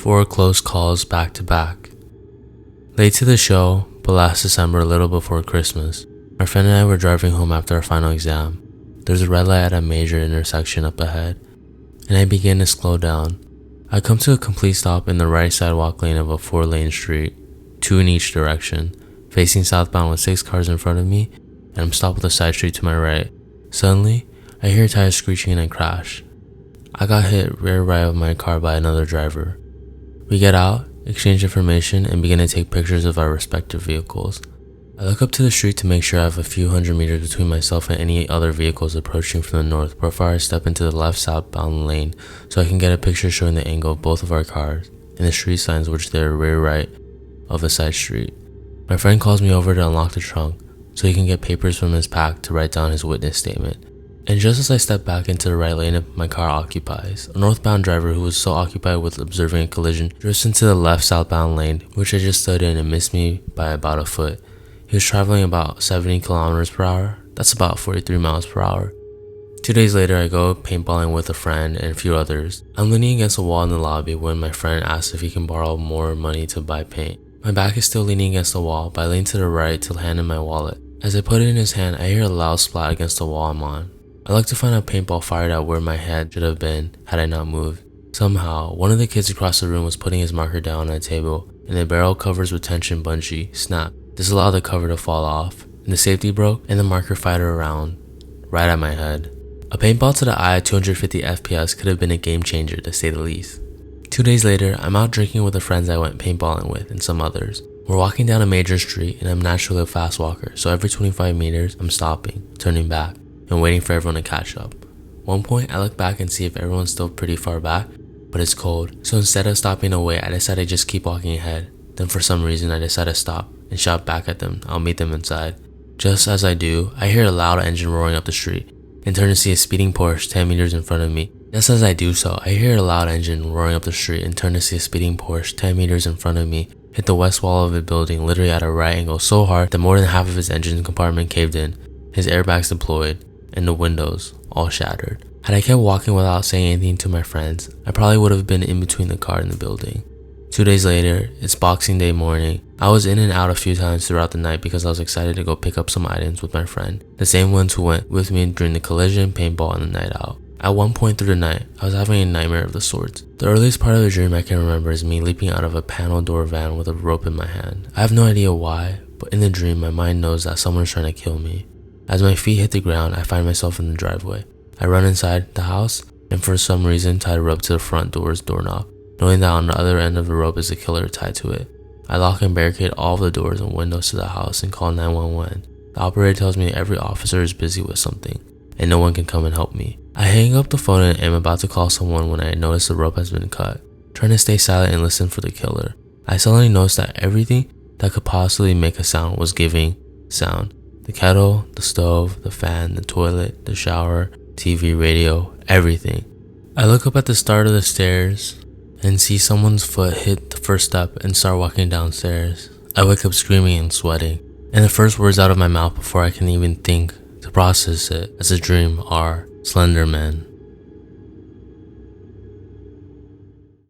4 close calls back to back. Late to the show, but last December a little before Christmas, my friend and I were driving home after our final exam. There's a red light at a major intersection up ahead, and I begin to slow down. I come to a complete stop in the right sidewalk lane of a 4-lane street, 2 in each direction, facing southbound with 6 cars in front of me, and I'm stopped with a side street to my right. Suddenly, I hear tires screeching and a crash. I got hit rear right of my car by another driver. We get out, exchange information, and begin to take pictures of our respective vehicles. I look up to the street to make sure I have a few hundred meters between myself and any other vehicles approaching from the north before I step into the left southbound lane so I can get a picture showing the angle of both of our cars and the street signs which they're rear right of a side street. My friend calls me over to unlock the trunk so he can get papers from his pack to write down his witness statement. And just as I step back into the right lane my car occupies, a northbound driver who was so occupied with observing a collision drifts into the left southbound lane, which I just stood in, and missed me by about a foot. He was traveling about 70 kilometers per hour. That's about 43 miles per hour. 2 days later, I go paintballing with a friend and a few others. I'm leaning against a wall in the lobby when my friend asks if he can borrow more money to buy paint. My back is still leaning against the wall, but I lean to the right to hand him my wallet. As I put it in his hand, I hear a loud splat against the wall I'm on. I like to find a paintball fired at where my head should have been had I not moved. Somehow, one of the kids across the room was putting his marker down on a table, and the barrel covers with tension bungee snapped. This allowed the cover to fall off, and the safety broke, and the marker fired around, right at my head. A paintball to the eye at 250 FPS could have been a game changer, to say the least. 2 days later, I'm out drinking with the friends I went paintballing with and some others. We're walking down a major street, and I'm naturally a fast walker, so every 25 meters, I'm stopping, turning back, and waiting for everyone to catch up. One point, I look back and see if everyone's still pretty far back, but it's cold, so instead of stopping to wait, I decide to just keep walking ahead. Then for some reason, I decide to stop and shout back at them, I'll meet them inside. Just as I do, I hear a loud engine roaring up the street, and turn to see a speeding Porsche 10 meters in front of me. Just as I do so, I hear a loud engine roaring up the street and turn to see a speeding Porsche 10 meters in front of me hit the west wall of a building literally at a right angle so hard that more than half of his engine compartment caved in, his airbags deployed, and the windows all shattered. Had I kept walking without saying anything to my friends, I probably would have been in between the car and the building. 2 days later, it's Boxing Day morning. I was in and out a few times throughout the night because I was excited to go pick up some items with my friend, the same ones who went with me during the collision, paintball, and the night out. At one point through the night, I was having a nightmare of the sorts. The earliest part of the dream I can remember is me leaping out of a panel door van with a rope in my hand. I have no idea why, but in the dream my mind knows that someone's trying to kill me. As my feet hit the ground, I find myself in the driveway. I run inside the house and for some reason tie a rope to the front door's doorknob, knowing that on the other end of the rope is a killer tied to it. I lock and barricade all of the doors and windows to the house and call 911. The operator tells me every officer is busy with something and no one can come and help me. I hang up the phone and am about to call someone when I notice the rope has been cut. Trying to stay silent and listen for the killer, I suddenly noticed that everything that could possibly make a sound was giving sound. The kettle, the stove, the fan, the toilet, the shower, TV, radio, everything. I look up at the start of the stairs and see someone's foot hit the first step and start walking downstairs. I wake up screaming and sweating, and the first words out of my mouth before I can even think to process it as a dream are Slender Man.